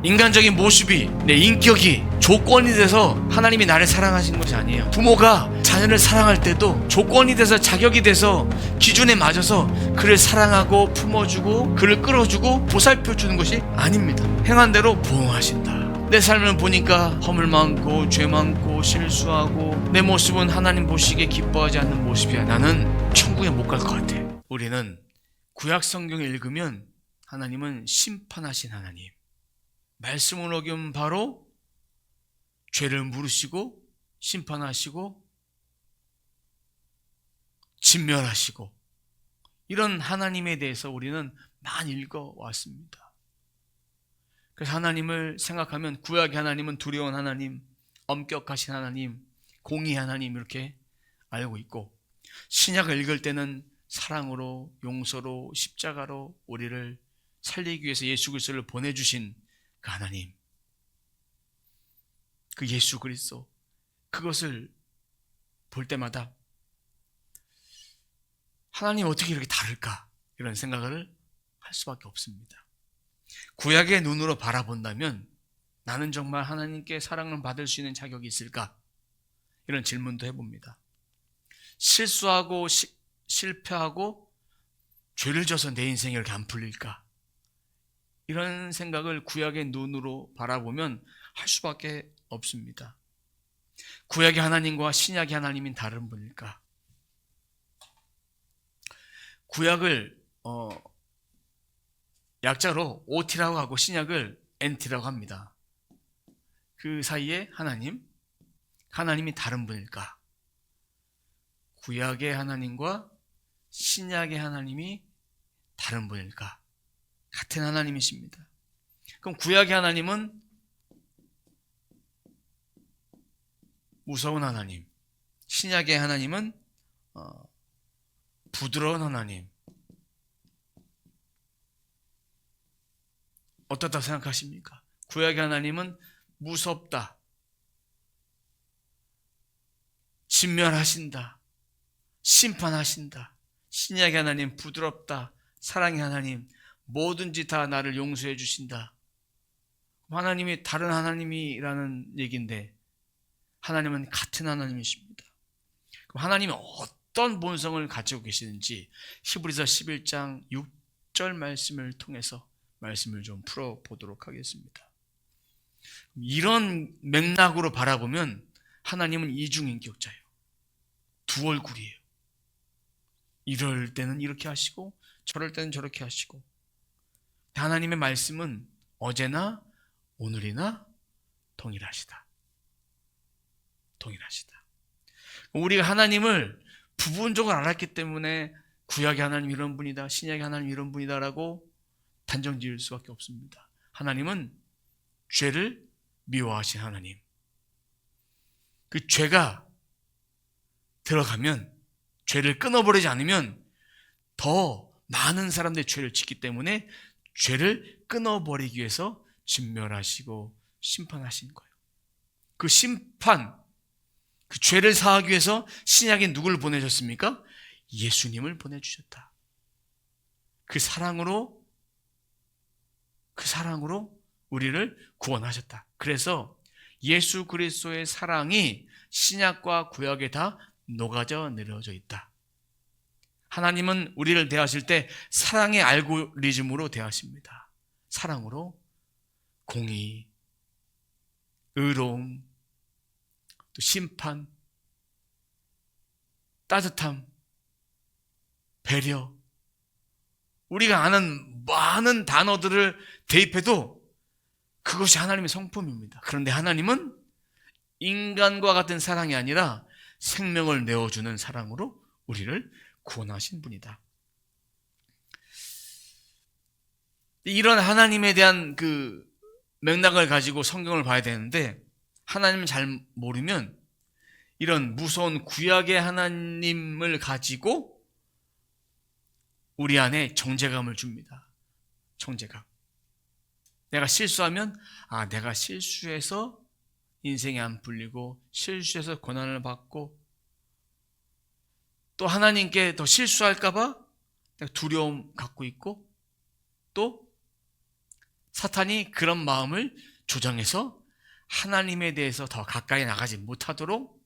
인간적인 모습이, 내 인격이 조건이 돼서 하나님이 나를 사랑하시는 것이 아니에요. 부모가 자녀를 사랑할 때도 조건이 돼서, 자격이 돼서, 기준에 맞아서 그를 사랑하고 품어주고 그를 끌어주고 보살펴주는 것이 아닙니다. 행한 대로 보응하신다. 내 삶을 보니까 허물 많고 죄 많고 실수하고 내 모습은 하나님 보시기에 기뻐하지 않는 모습이야. 나는 천국에 못 갈 것 같아. 우리는 구약 성경을 읽으면 하나님은 심판하신 하나님, 말씀을 어기면 바로 죄를 물으시고 심판하시고 진멸하시고, 이런 하나님에 대해서 우리는 많이 읽어왔습니다. 그래서 하나님을 생각하면 구약의 하나님은 두려운 하나님, 엄격하신 하나님, 공의 하나님 이렇게 알고 있고, 신약을 읽을 때는 사랑으로, 용서로, 십자가로 우리를 살리기 위해서 예수 그리스도를 보내주신 그 하나님, 그 예수 그리스도, 그것을 볼 때마다 하나님 어떻게 이렇게 다를까, 이런 생각을 할 수밖에 없습니다. 구약의 눈으로 바라본다면 나는 정말 하나님께 사랑을 받을 수 있는 자격이 있을까, 이런 질문도 해봅니다. 실수하고 실패하고 죄를 져서 내 인생이 이렇게 안 풀릴까, 이런 생각을 구약의 눈으로 바라보면 할 수밖에 없습니다. 구약의 하나님과 신약의 하나님인 다른 분일까? 구약을 약자로 OT라고 하고 신약을 NT라고 합니다. 그 사이에 하나님이 다른 분일까? 구약의 하나님과 신약의 하나님이 다른 분일까? 같은 하나님이십니다. 그럼 구약의 하나님은 무서운 하나님, 신약의 하나님은 부드러운 하나님, 어떻다 생각하십니까? 구약의 하나님은 무섭다, 진멸하신다, 심판하신다. 신약의 하나님 부드럽다, 사랑의 하나님, 뭐든지 다 나를 용서해 주신다. 하나님이 다른 하나님이라는 얘기인데 하나님은 같은 하나님이십니다. 그럼 하나님이 어떤 본성을 가지고 계시는지 히브리서 11장 6절 말씀을 통해서 말씀을 좀 풀어보도록 하겠습니다. 이런 맥락으로 바라보면 하나님은 이중인격자예요. 두 얼굴이에요. 이럴 때는 이렇게 하시고 저럴 때는 저렇게 하시고, 하나님의 말씀은 어제나 오늘이나 동일하시다. 우리가 하나님을 부분적으로 알았기 때문에 구약의 하나님 이런 분이다, 신약의 하나님 이런 분이다라고 단정 지을 수밖에 없습니다. 하나님은 죄를 미워하신 하나님, 그 죄가 들어가면, 죄를 끊어버리지 않으면 더 많은 사람들의 죄를 짓기 때문에 죄를 끊어버리기 위해서 진멸하시고 심판하신 거예요. 그 심판, 그 죄를 사하기 위해서 신약에 누구를 보내셨습니까? 예수님을 보내주셨다. 그 사랑으로 우리를 구원하셨다. 그래서 예수 그리스도의 사랑이 신약과 구약에 다 녹아져 내려져 있다. 하나님은 우리를 대하실 때 사랑의 알고리즘으로 대하십니다. 사랑으로 공의, 의로움, 또 심판, 따뜻함, 배려, 우리가 아는 많은 단어들을 대입해도 그것이 하나님의 성품입니다. 그런데 하나님은 인간과 같은 사랑이 아니라 생명을 내어주는 사랑으로 우리를 구원하신 분이다. 이런 하나님에 대한 그 맥락을 가지고 성경을 봐야 되는데, 하나님을 잘 모르면 이런 무서운 구약의 하나님을 가지고 우리 안에 정죄감을 줍니다. 정죄감. 내가 실수하면 내가 실수해서 인생이 안 풀리고 실수해서 고난을 받고, 또 하나님께 더 실수할까 봐 두려움 갖고 있고, 또 사탄이 그런 마음을 조정해서 하나님에 대해서 더 가까이 나가지 못하도록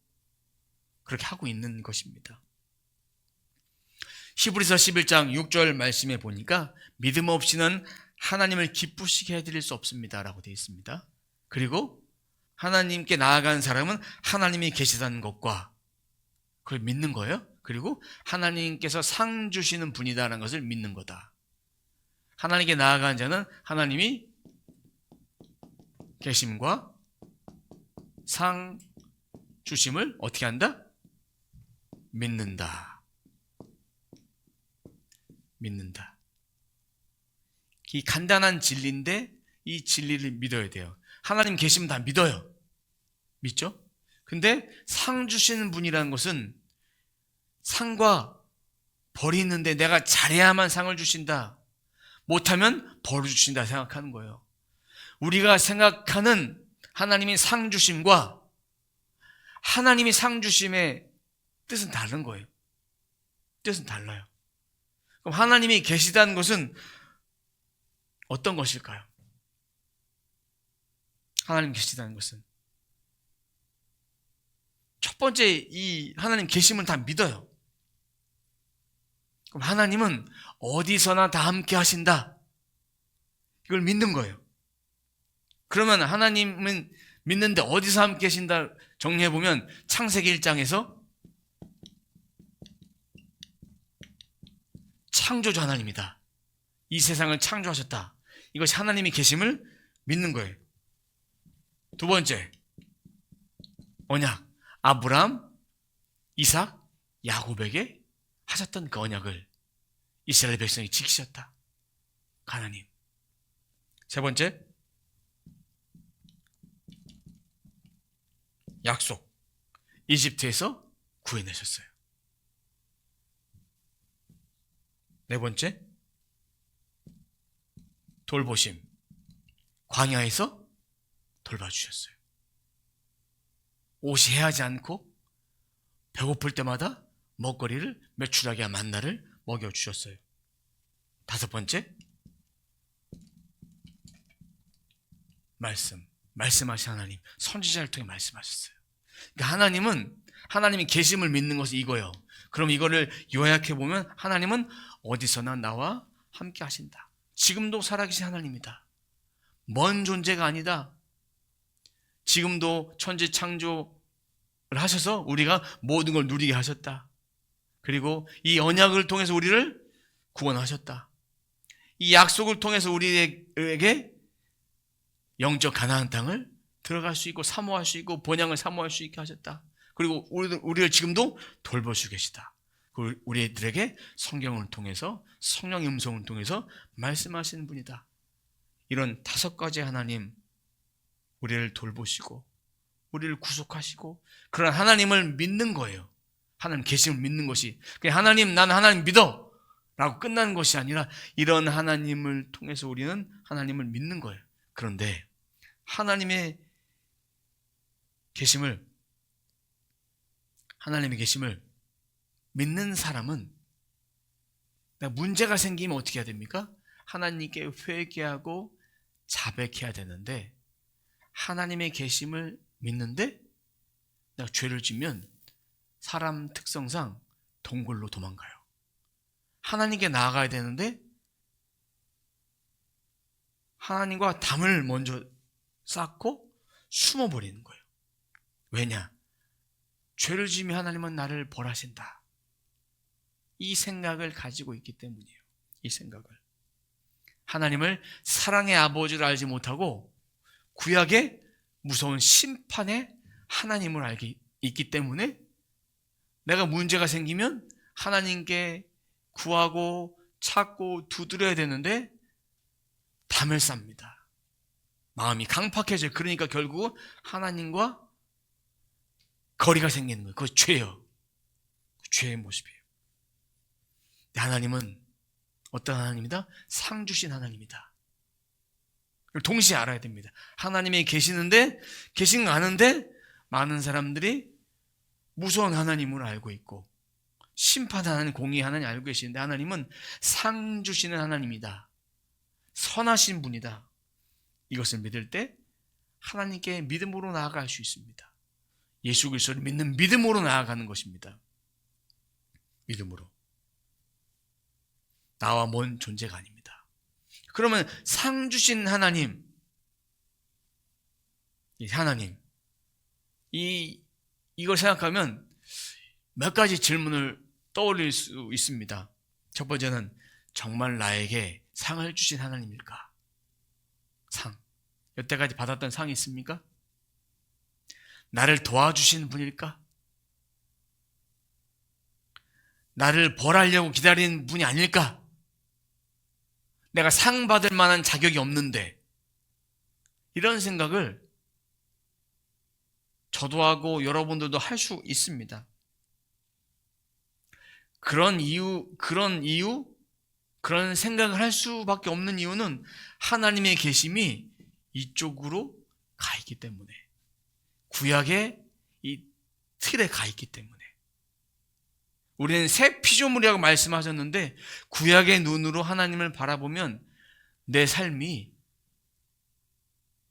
그렇게 하고 있는 것입니다. 히브리서 11장 6절 말씀에 보니까 믿음 없이는 하나님을 기쁘시게 해드릴 수 없습니다 라고 되어 있습니다. 그리고 하나님께 나아간 사람은 하나님이 계시다는 것과 그걸 믿는 거예요. 그리고 하나님께서 상 주시는 분이다라는 것을 믿는 거다. 하나님께 나아간 자는 하나님이 계심과 상 주심을 어떻게 한다? 믿는다. 믿는다. 이 간단한 진리인데 이 진리를 믿어야 돼요. 하나님 계시면 다 믿어요. 믿죠? 근데 상 주시는 분이라는 것은 상과 벌이 있는데 내가 잘해야만 상을 주신다. 못하면 벌을 주신다 생각하는 거예요. 우리가 생각하는 하나님이 상 주심과 하나님이 상 주심의 뜻은 다른 거예요. 뜻은 달라요. 그럼 하나님이 계시다는 것은 어떤 것일까요? 하나님 계시다는 것은 첫 번째 이 하나님 계심을 다 믿어요. 그럼 하나님은 어디서나 다 함께 하신다. 이걸 믿는 거예요. 그러면 하나님은 믿는데 어디서 함께 하신다 정리해보면 창세기 1장에서 창조주 하나님이다. 이 세상을 창조하셨다. 이것이 하나님이 계심을 믿는 거예요. 두 번째, 언약. 아브라함, 이삭, 야곱에게 하셨던 그 언약을 이스라엘 백성이 지키셨다. 하나님. 세 번째, 약속. 이집트에서 구해내셨어요. 네 번째, 돌보심. 광야에서 돌봐주셨어요. 옷이 해하지 않고 배고플 때마다 먹거리를 메추라기와 만나를 먹여주셨어요. 다섯 번째, 말씀하신 하나님, 선지자를 통해 말씀하셨어요. 그러니까 하나님이 계심을 믿는 것이 이거예요. 그럼 이거를 요약해보면 하나님은 어디서나 나와 함께 하신다. 지금도 살아계신 하나님이다. 먼 존재가 아니다. 지금도 천지 창조를 하셔서 우리가 모든 걸 누리게 하셨다. 그리고 이 언약을 통해서 우리를 구원하셨다. 이 약속을 통해서 우리에게 영적 가나안 땅을 들어갈 수 있고 사모할 수 있고 본향을 사모할 수 있게 하셨다. 그리고 우리를 지금도 돌보시고 계시다. 우리들에게 성경을 통해서 성령의 음성을 통해서 말씀하시는 분이다. 이런 다섯 가지 하나님, 우리를 돌보시고 우리를 구속하시고 그런 하나님을 믿는 거예요. 하나님 계심을 믿는 것이 그냥 하나님, 나는 하나님 믿어 라고 끝나는 것이 아니라 이런 하나님을 통해서 우리는 하나님을 믿는 거예요. 그런데 하나님의 계심을 믿는 사람은 문제가 생기면 어떻게 해야 됩니까? 하나님께 회개하고 자백해야 되는데 하나님의 계심을 믿는데 내가 죄를 지면 사람 특성상 동굴로 도망가요. 하나님께 나아가야 되는데 하나님과 담을 먼저 쌓고 숨어버리는 거예요. 왜냐? 죄를 지으면 하나님은 나를 벌하신다. 이 생각을 가지고 있기 때문이에요. 이 생각을. 하나님을 사랑의 아버지를 알지 못하고 구약의 무서운 심판의 하나님을 알기 있기 때문에 내가 문제가 생기면 하나님께 구하고 찾고 두드려야 되는데 담을 쌉니다. 마음이 강팍해져요. 그러니까 결국 하나님과 거리가 생기는 거예요. 그거 죄예요. 죄의 모습이에요. 하나님은 어떤 하나님이다? 상 주신 하나님이다. 동시에 알아야 됩니다. 하나님이 계시는데 계신 거 아는데 많은 사람들이 무서운 하나님을 알고 있고 심판하는 공의 하나님 알고 계시는데 하나님은 상 주시는 하나님이다. 선하신 분이다. 이것을 믿을 때 하나님께 믿음으로 나아갈 수 있습니다. 예수 그리스도를 믿는 믿음으로 나아가는 것입니다. 믿음으로. 나와 먼 존재가 아닙니다. 그러면 상 주신 하나님, 이걸 생각하면 몇 가지 질문을 떠올릴 수 있습니다. 첫 번째는 정말 나에게 상을 주신 하나님일까? 상. 여태까지 받았던 상이 있습니까? 나를 도와주신 분일까? 나를 벌하려고 기다리는 분이 아닐까? 내가 상 받을 만한 자격이 없는데, 이런 생각을 저도 하고 여러분들도 할 수 있습니다. 그런 생각을 할 수밖에 없는 이유는 하나님의 계심이 이쪽으로 가 있기 때문에, 구약의 이 틀에 가 있기 때문에. 우리는 새 피조물이라고 말씀하셨는데, 구약의 눈으로 하나님을 바라보면 내 삶이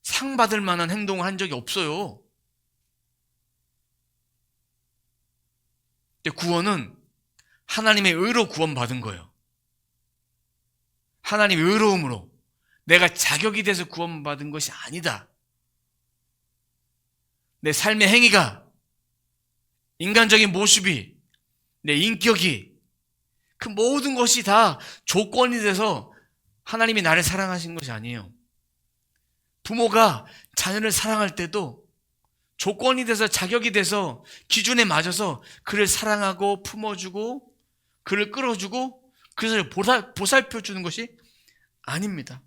상 받을 만한 행동을 한 적이 없어요. 근데 구원은 하나님의 의로 구원받은 거예요. 하나님의 의로움으로. 내가 자격이 돼서 구원받은 것이 아니다. 내 삶의 행위가, 인간적인 모습이, 내 인격이, 그 모든 것이 다 조건이 돼서 하나님이 나를 사랑하신 것이 아니에요. 부모가 자녀를 사랑할 때도 조건이 돼서, 자격이 돼서, 기준에 맞아서 그를 사랑하고 품어주고 그를 끌어주고 그것을 보살펴주는 것이 아닙니다.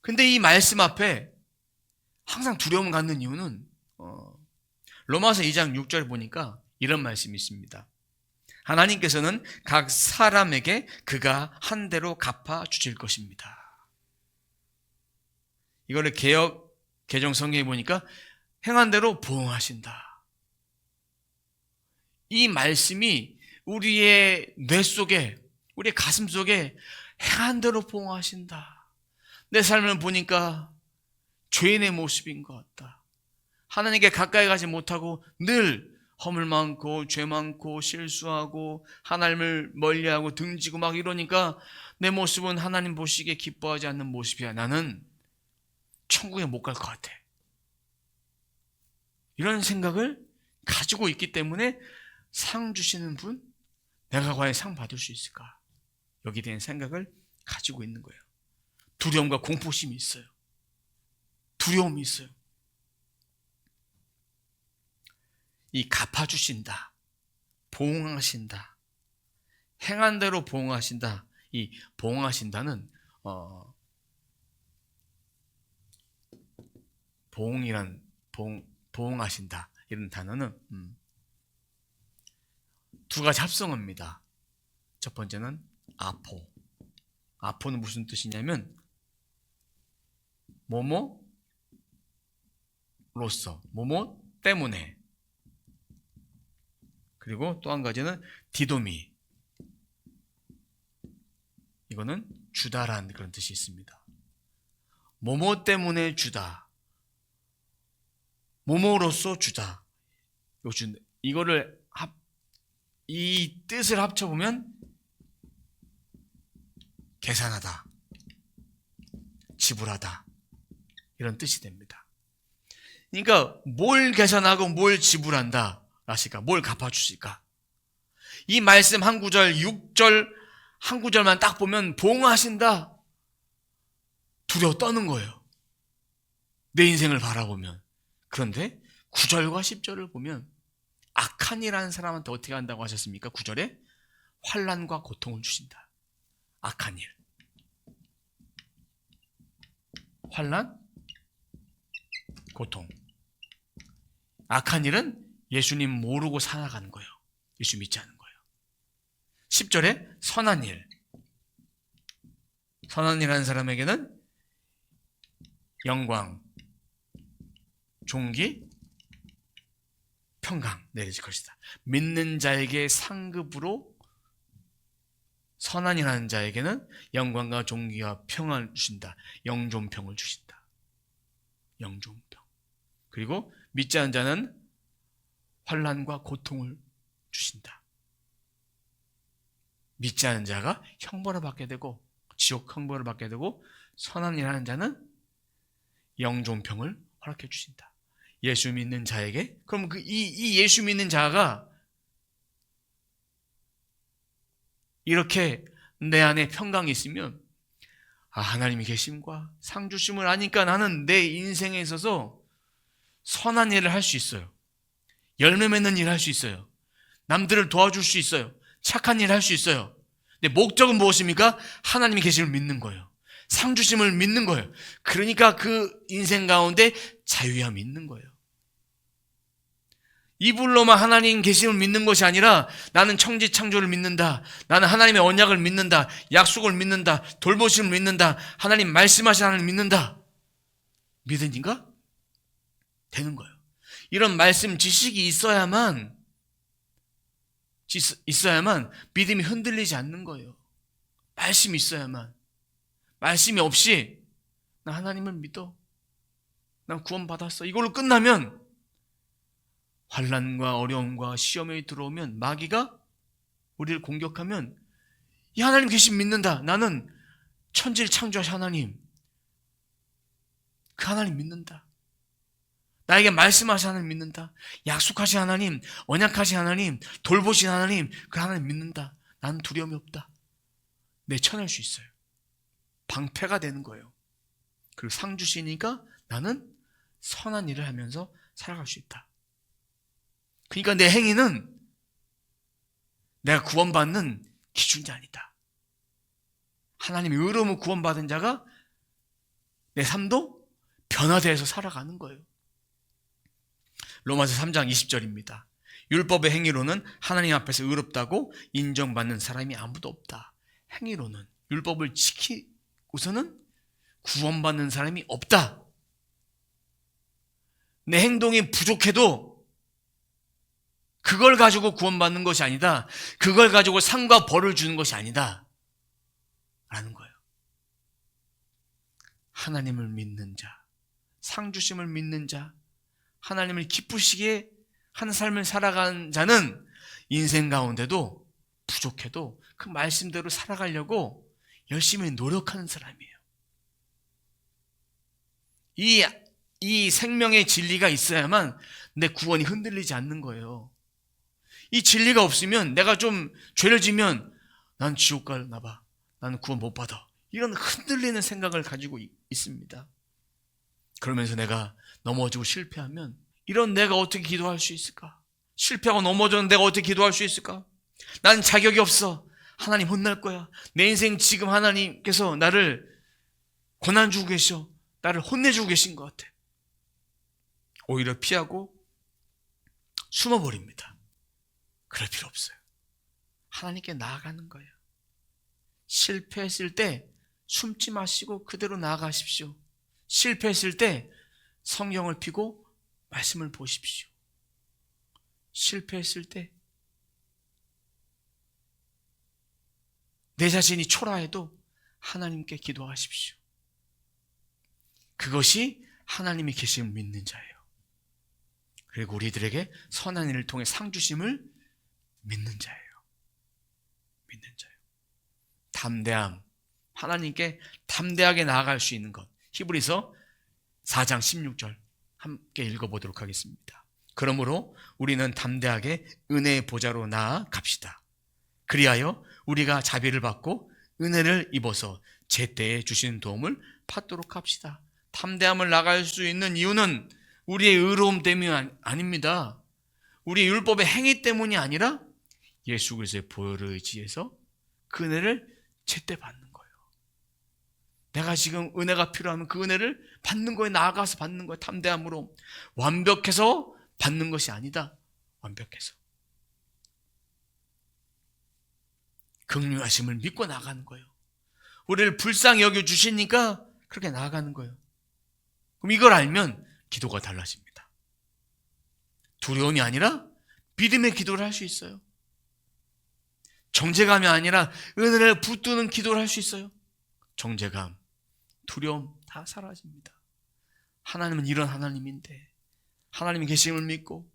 근데 이 말씀 앞에 항상 두려움을 갖는 이유는 로마서 2장 6절에 보니까 이런 말씀이 있습니다. 하나님께서는 각 사람에게 그가 한 대로 갚아 주실 것입니다. 이거를 개정 성경에 보니까 행한 대로 보응하신다. 이 말씀이 우리의 뇌 속에, 우리의 가슴 속에 행한 대로 보응하신다. 내 삶을 보니까 죄인의 모습인 것 같다. 하나님께 가까이 가지 못하고 늘 허물 많고 죄 많고 실수하고 하나님을 멀리하고 등지고 막 이러니까 내 모습은 하나님 보시기에 기뻐하지 않는 모습이야. 나는 천국에 못 갈 것 같아. 이런 생각을 가지고 있기 때문에 상 주시는 분, 내가 과연 상 받을 수 있을까? 여기에 대한 생각을 가지고 있는 거예요. 두려움과 공포심이 있어요. 두려움이 있어요. 이 갚아주신다, 보응하신다, 행한 대로 보응하신다. 이 보응하신다는 보응하신다 이런 단어는 두 가지 합성어입니다. 첫 번째는 아포. 아포는 무슨 뜻이냐면 뭐뭐로서, 뭐뭐 때문에. 그리고 또 한 가지는 디도미. 이거는 주다라는 그런 뜻이 있습니다. 뭐뭐 때문에 주다. 뭐뭐로서 주다. 이 뜻을 합쳐보면 계산하다, 지불하다 이런 뜻이 됩니다. 그러니까 뭘 계산하고 뭘 지불한다 라실까? 뭘 갚아주실까? 이 말씀 한 구절, 6절 한 구절만 딱 보면 보응하신다, 두려워 떠는 거예요. 내 인생을 바라보면. 그런데 9절과 10절을 보면 악한이라는 사람한테 어떻게 한다고 하셨습니까? 9절에 환난과 고통을 주신다. 악한 일. 환난, 고통. 악한 일은 예수님 모르고 살아가는 거예요. 예수 믿지 않는 거예요. 10절에 선한 일. 선한 일하는 사람에게는 영광, 존귀, 평강 내려질 것이다. 믿는 자에게 상급으로 선한 일하는 자에게는 영광과 존귀와 평안을 주신다. 영존평을 주신다. 영존평. 그리고 믿지 않는 자는 환난과 고통을 주신다. 믿지 않는 자가 형벌을 받게 되고 지옥 형벌을 받게 되고, 선한 일하는 자는 영존평을 허락해 주신다. 예수 믿는 자에게, 그럼 이 예수 믿는 자가 이렇게 내 안에 평강이 있으면, 하나님이 계심과 상 주심을 아니까 나는 내 인생에 있어서 선한 일을 할 수 있어요. 열매 맺는 일을 할 수 있어요. 남들을 도와줄 수 있어요. 착한 일을 할 수 있어요. 근데 목적은 무엇입니까? 하나님이 계심을 믿는 거예요. 상 주심을 믿는 거예요. 그러니까 그 인생 가운데 자유함이 있는 거예요. 이불로만 하나님 계심을 믿는 것이 아니라, 나는 청지 창조를 믿는다, 나는 하나님의 언약을 믿는다, 약속을 믿는다, 돌보심을 믿는다, 하나님 말씀하신 하나님을 믿는다, 믿으니까 되는 거예요. 이런 말씀 지식이 있어야만 믿음이 흔들리지 않는 거예요. 말씀이 있어야만. 말씀이 없이 나 하나님을 믿어, 난 구원받았어, 이걸로 끝나면 환난과 어려움과 시험이 들어오면, 마귀가 우리를 공격하면, 이 하나님 계신 믿는다, 나는 천지를 창조하신 하나님, 그 하나님 믿는다, 나에게 말씀하신 하나님 믿는다, 약속하신 하나님, 언약하신 하나님, 돌보신 하나님, 그 하나님 믿는다, 나는 두려움이 없다, 내쳐낼 수 있어요. 방패가 되는 거예요. 그리고 상 주시니까 나는 선한 일을 하면서 살아갈 수 있다. 그러니까 내 행위는 내가 구원받는 기준이 아니다. 하나님의 의로움을 구원받은 자가 내 삶도 변화되어서 살아가는 거예요. 로마서 3장 20절입니다. 율법의 행위로는 하나님 앞에서 의롭다고 인정받는 사람이 아무도 없다. 행위로는, 율법을 지키고서는 구원받는 사람이 없다. 내 행동이 부족해도 그걸 가지고 구원받는 것이 아니다. 그걸 가지고 상과 벌을 주는 것이 아니다 라는 거예요. 하나님을 믿는 자, 상 주심을 믿는 자, 하나님을 기쁘시게 하는 삶을 살아가는 자는 인생 가운데도 부족해도 그 말씀대로 살아가려고 열심히 노력하는 사람이에요. 이 생명의 진리가 있어야만 내 구원이 흔들리지 않는 거예요. 이 진리가 없으면, 내가 좀 죄를 지면 난 지옥 가나 봐, 나는 구원 못 받아, 이런 흔들리는 생각을 가지고 있습니다. 그러면서 내가 넘어지고 실패하면, 이런 내가 어떻게 기도할 수 있을까? 실패하고 넘어졌는데 내가 어떻게 기도할 수 있을까? 난 자격이 없어, 하나님 혼날 거야, 내 인생 지금 하나님께서 나를 고난 주고 계셔, 나를 혼내주고 계신 것 같아. 오히려 피하고 숨어버립니다. 그럴 필요 없어요. 하나님께 나아가는 거예요. 실패했을 때 숨지 마시고 그대로 나아가십시오. 실패했을 때 성경을 펴고 말씀을 보십시오. 실패했을 때 내 자신이 초라해도 하나님께 기도하십시오. 그것이 하나님이 계심을 믿는 자예요. 그리고 우리들에게 선한 일을 통해 상 주심을 믿는 자예요. 믿는 자예요. 담대함, 하나님께 담대하게 나아갈 수 있는 것. 히브리서 4장 16절 함께 읽어보도록 하겠습니다. 그러므로 우리는 담대하게 은혜의 보좌로 나아갑시다. 그리하여 우리가 자비를 받고 은혜를 입어서 제때에 주시는 도움을 받도록 합시다. 담대함을 나갈 수 있는 이유는 우리의 의로움 때문이 아닙니다. 우리의 율법의 행위 때문이 아니라 예수 그리스도의 보혈을 의지해서 그 은혜를 제때 받는 거예요. 내가 지금 은혜가 필요하면 그 은혜를 받는 거에 나아가서 받는 거예요. 담대함으로. 완벽해서 받는 것이 아니다. 완벽해서. 긍휼하심을 믿고 나가는 거예요. 우리를 불쌍히 여겨주시니까 그렇게 나아가는 거예요. 그럼 이걸 알면 기도가 달라집니다. 두려움이 아니라 믿음의 기도를 할 수 있어요. 정죄감이 아니라 은혜를 붙드는 기도를 할 수 있어요. 정죄감, 두려움 다 사라집니다. 하나님은 이런 하나님인데, 하나님의 계심을 믿고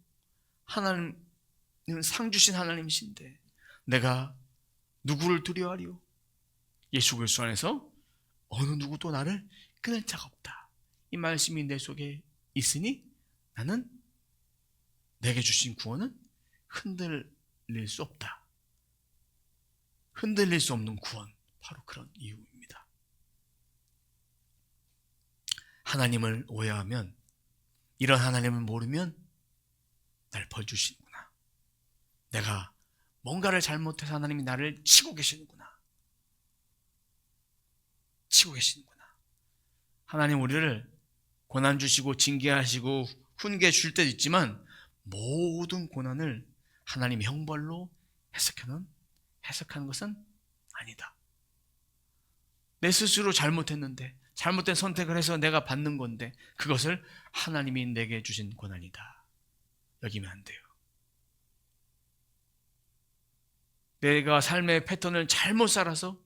하나님은 상 주신 하나님이신데 내가 누구를 두려워하리요? 예수 그리스도 안에서 어느 누구도 나를 끊을 자가 없다. 이 말씀이 내 속에 있으니 나는 내게 주신 구원은 흔들릴 수 없다. 흔들릴 수 없는 구원, 바로 그런 이유입니다. 하나님을 오해하면, 이런 하나님을 모르면 날 벌 주시는구나. 내가 뭔가를 잘못해서 하나님이 나를 치고 계시는구나. 치고 계시는구나. 하나님 우리를 고난 주시고 징계하시고 훈계 줄 때도 있지만 모든 고난을 하나님의 형벌로 해석하는 것은 아니다. 내 스스로 잘못했는데, 잘못된 선택을 해서 내가 받는 건데 그것을 하나님이 내게 주신 고난이다 여기면 안 돼요. 내가 삶의 패턴을 잘못 살아서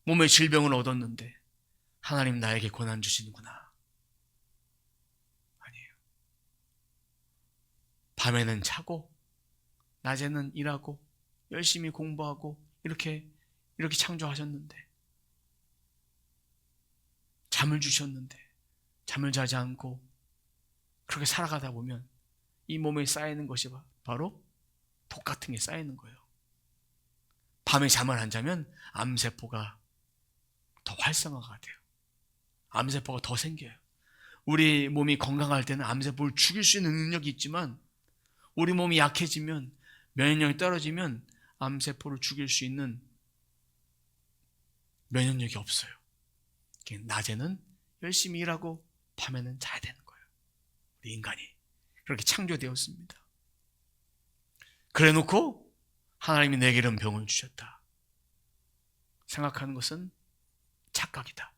몸의 질병을 얻었는데 하나님 나에게 고난 주시는구나. 아니에요. 밤에는 자고 낮에는 일하고 열심히 공부하고 이렇게 창조하셨는데, 잠을 주셨는데 잠을 자지 않고 그렇게 살아가다 보면 이 몸에 쌓이는 것이 바로 독 같은 게 쌓이는 거예요. 밤에 잠을 안 자면 암세포가 더 활성화가 돼요. 암세포가 더 생겨요. 우리 몸이 건강할 때는 암세포를 죽일 수 있는 능력이 있지만 우리 몸이 약해지면, 면역력이 떨어지면 암세포를 죽일 수 있는 면역력이 없어요. 낮에는 열심히 일하고 밤에는 자야 되는 거예요. 우리 인간이 그렇게 창조되었습니다. 그래 놓고 하나님이 내게 이런 병을 주셨다 생각하는 것은 착각이다.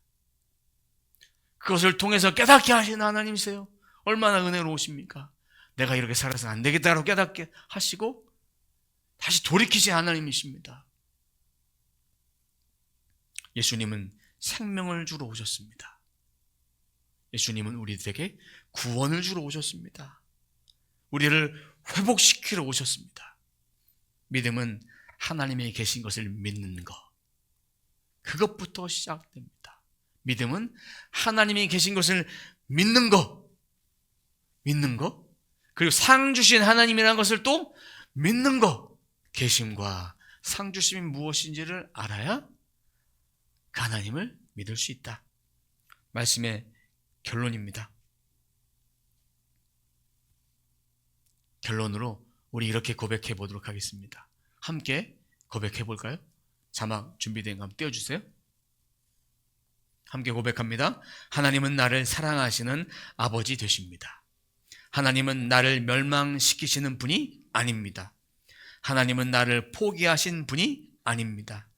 그것을 통해서 깨닫게 하시는 하나님이세요. 얼마나 은혜로우십니까? 내가 이렇게 살아서 안 되겠다고 깨닫게 하시고 다시 돌이키신 하나님이십니다. 예수님은 생명을 주러 오셨습니다. 예수님은 우리들에게 구원을 주러 오셨습니다. 우리를 회복시키러 오셨습니다. 믿음은 하나님이 계신 것을 믿는 것, 그것부터 시작됩니다. 믿음은 하나님이 계신 것을 믿는 것, 그리고 상 주신 하나님이라는 것을 또 믿는 것. 계심과 상 주심이 무엇인지를 알아야 그 하나님을 믿을 수 있다. 말씀의 결론입니다. 결론으로 우리 이렇게 고백해 보도록 하겠습니다. 함께 고백해 볼까요? 자막 준비된 거 한번 띄워주세요. 함께 고백합니다. 하나님은 나를 사랑하시는 아버지 되십니다. 하나님은 나를 멸망시키시는 분이 아닙니다. 하나님은 나를 포기하신 분이 아닙니다.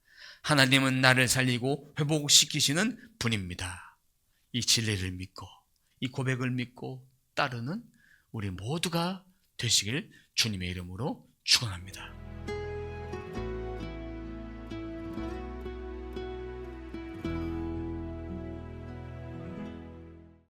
하나님은 나를 살리고 회복시키시는 분입니다. 이 진리를 믿고 이 고백을 믿고 따르는 우리 모두가 되시길 주님의 이름으로 축원합니다.